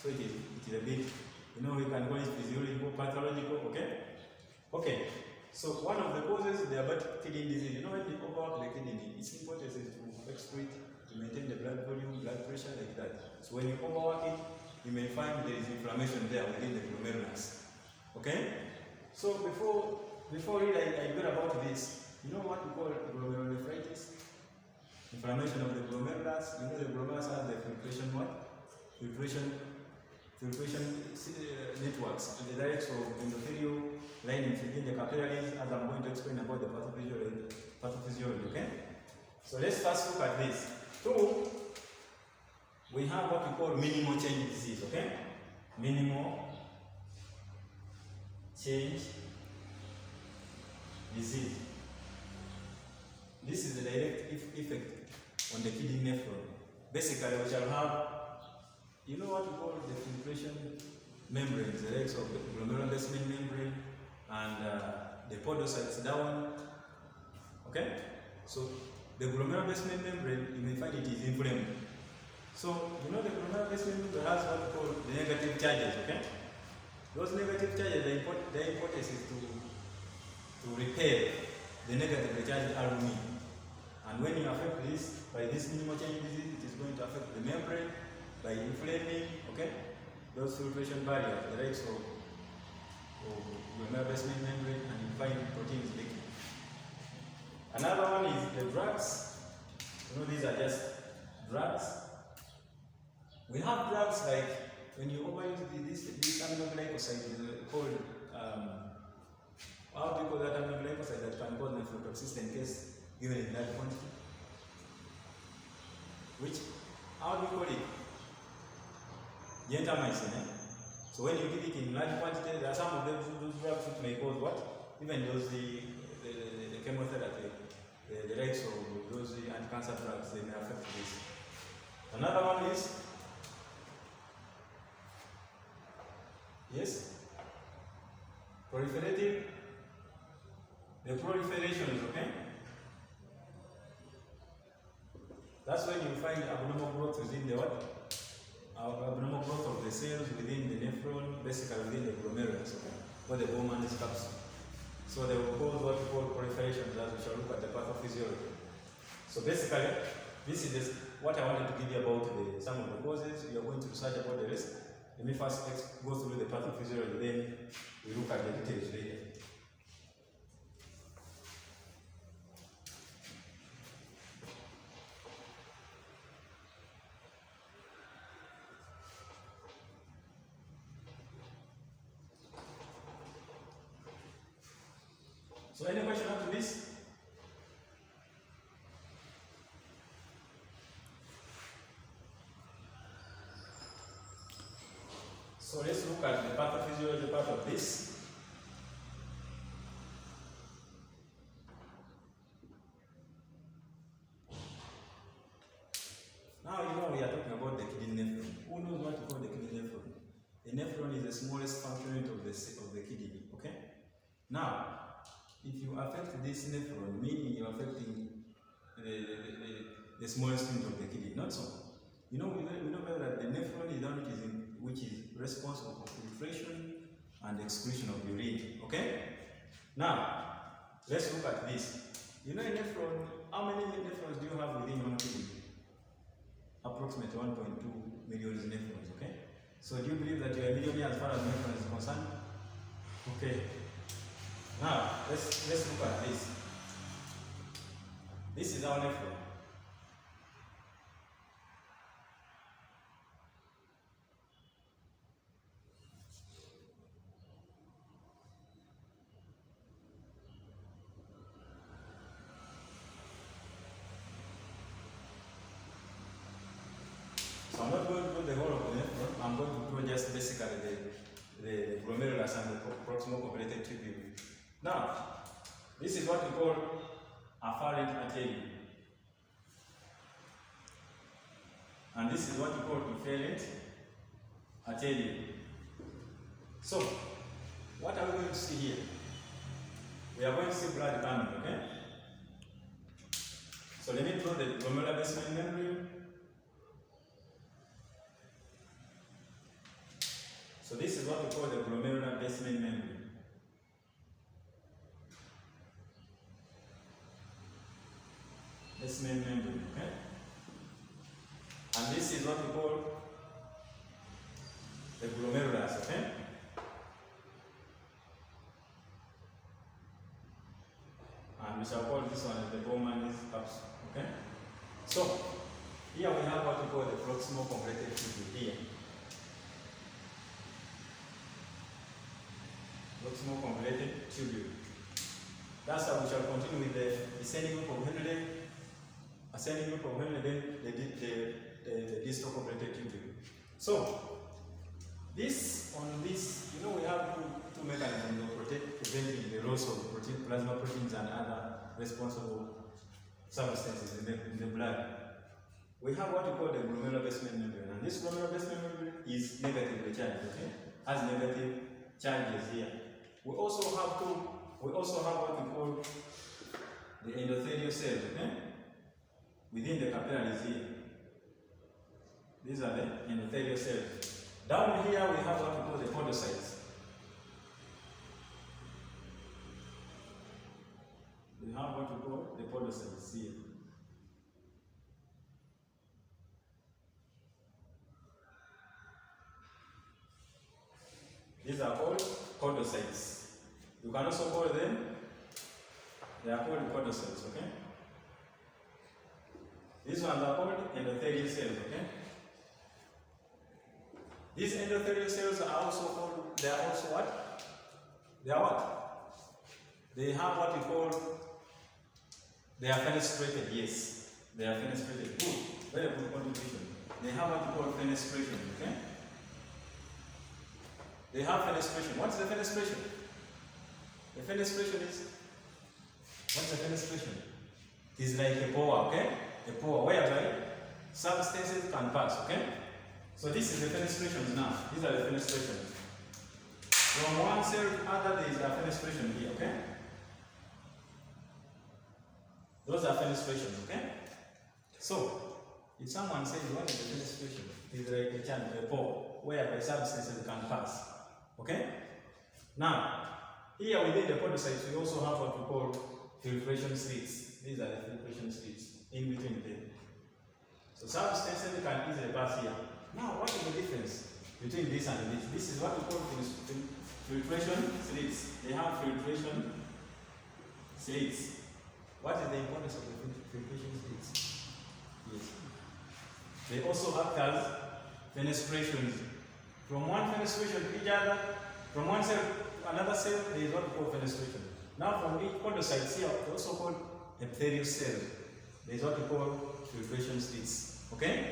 So it is a bit, you know, we can call it physiological, pathological, okay? Okay, so one of the causes, the about kidney disease, you know, when you overwork the kidney, it's important to excrete, to maintain the blood volume, blood pressure, like that. So when you overwork it, you may find there is inflammation there within the glomerulus, okay? So before I got about this, you know what we call glomerulonephritis? Inflammation of the glomerulus. You know the glomerulus has the filtration what? Filtration networks to the directs of endothelial linings within the capillaries, as I'm going to explain about the pathophysiology, okay? So let's first look at this. Two, we have what we call minimal change disease, okay? Minimal change disease. This is the direct effect on the kidney nephron. Basically, we shall have, you know what we call the filtration membranes, the legs of the glomerular basement membrane and the podocytes down. Okay? So the glomerular basement membrane, you may find it is inflamed. So you know the glomerular basement membrane has what we call the negative charges, okay? Those negative charges, their importance is to repair the negative charged albumin. And when you affect this, by this minimal change disease, it is going to affect the membrane by inflaming, okay, those filtration barriers, the legs of glomerular basement membrane, and you find proteins leaking. Another one is the drugs. You know, these are just drugs. We have drugs like when you overuse this aminoglycoside called how do you call that aminoglycoside that can cause nephrotoxicity in case given in large quantity? Which, how do you call it? Gentamicin, eh? So when you give it in large quantity, there are some of those drugs which may cause what? Even those the chemotherapy, the likes of those anti-cancer drugs, they may affect this. Another one is, yes, proliferative. The proliferations, okay? That's when you find abnormal growth within the what? Abnormal growth of the cells within the nephron, basically within the glomerulus, okay? Or the Bowman's capsule. So they will cause what we call proliferations, as we shall look at the pathophysiology. So basically, this is what I wanted to give you about some of the causes. You are going to research about the rest. Let me first go through the pathophysiology, then we look at the details later. So any question after this? So let's look at the pathophysiology part of this. Now you know we are talking about the kidney nephron. Who knows what to call the kidney nephron? The nephron is the smallest functional unit of the kidney, okay? Now, if you affect this nephron, meaning you're affecting the smallest unit of the kidney, not so. You know, we know that the nephron is the one which is responsible for filtration and excretion of urine, okay? Now, let's look at this. You know, a nephron, how many nephrons do you have within one kidney? Approximately 1.2 million nephrons, okay? So do you believe that you are a millionaire as far as nephron is concerned? Okay. Now, let's look at this. This is our nephron. So I'm not going to do the whole of the nephron. I'm going to do just basically the glomerulus and the proximal completed tubule. Now, this is what we call afferent artery. And this is what we call efferent artery. So, what are we going to see here? We are going to see blood coming, okay? So let me draw the glomerular basement membrane. So this is what we call the glomerular basement membrane. Basement membrane, okay? And this is what we call the glomerulus, okay? And we shall call this one the Bowman's capsule, okay? So, here we have what we call the proximal completed tubule here. Proximal completed tubule. That's how we shall continue with the descending group of Henle, ascending group of Henle, then the distal completed tubule. So, this, you know, we have two mechanisms of preventing the loss of plasma proteins and other responsible substances in the blood. We have what we call the glomerular basement membrane, and this glomerular basement membrane is negatively charged, okay? Has negative charges here. We also have what we call the endothelial cells, okay? Within the capillaries here. These are the endothelial cells. Down here we have what we call the podocytes. We have what we call the podocytes here. These are called podocytes. You can also call them, they are called podocytes, okay? These ones are called endothelial cells, okay? These endothelial cells are also called, they are also what? They are what? They have what we call, they are fenestrated, yes. They are fenestrated. Good. Very good contribution. They have what we call fenestration, okay? They have fenestration. What's the fenestration? The fenestration is, what's the fenestration? It is like a pore, okay? A pore whereby substances can pass, okay? So this is the fenestrations now. These are the fenestrations. From one cell to other, there is a fenestration here, okay? Those are fenestrations, okay? So, if someone says what is the fenestration, it's like a channel, a pore, whereby substances can pass, okay? Now, here within the podocytes, we also have what we call filtration slits. These are the filtration slits in between them. So substances can easily pass here. Now, what is the difference between this and this? This is what we call filtration slits. They have filtration slits. What is the importance of the filtration slits? Yes. They also act as fenestrations. From one fenestration to each other, from one cell to another cell, there is what we call fenestration. Now, from each podocytes here, we also call epithelial cell. There is what we call filtration slits. Okay?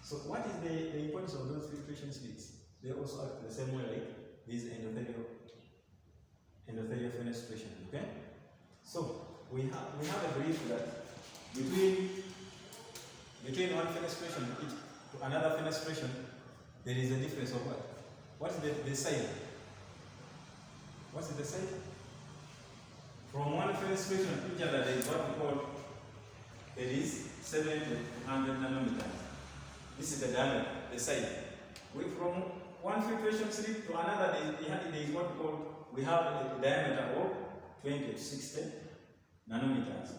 So, what is the importance of those filtration slits? They also act the same way like these endothelial fenestration. Okay? So, we have a belief that between one fenestration to another fenestration, there is a difference of what? What is the sign? What is the sign? From one fenestration to each other, there is what we call, there is 70 to 100 nanometers. This is the diameter, the size. From one filtration slip to another, there is what we call, we have a diameter of 20 to 60 nanometers.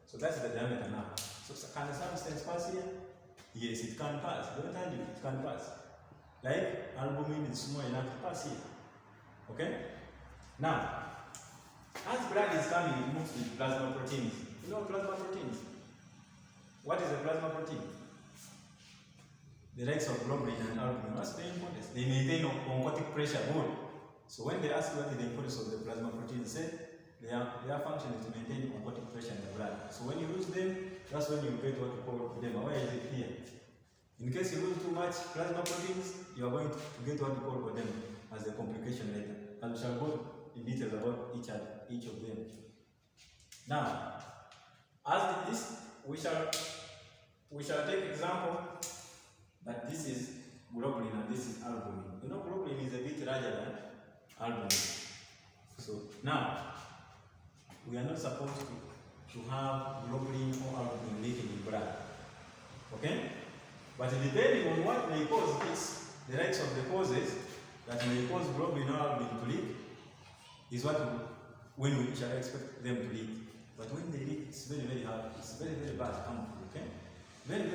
So that's the diameter now. So can the substance pass here? Yes, it can pass. Don't argue, it can pass. Like albumin is small enough to pass here. Okay? Now, as blood is coming, it moves with plasma proteins. You know plasma proteins? What is a plasma protein? The likes of globulin and albumin. What's the importance? They maintain oncotic pressure. Good. So when they ask you what is the importance of the plasma proteins, say their function is to maintain oncotic pressure in the blood. So when you lose them, that's when you get what we call edema. Where is it here? In case you lose too much plasma proteins, you are going to get what we call edema as a complication later. And we shall go in details about each of them. Now, as this, we shall take example that this is globulin and this is albumin. You know, globulin is a bit larger than albumin. So now, we are not supposed to have globulin or albumin living in blood. Okay? But depending on what may cause this, the likes of the causes, that may cause glomerular to leak is what when we shall expect them to leak. But when they leak, it's very, very hard. It's very, very bad, harmful, okay? Very, very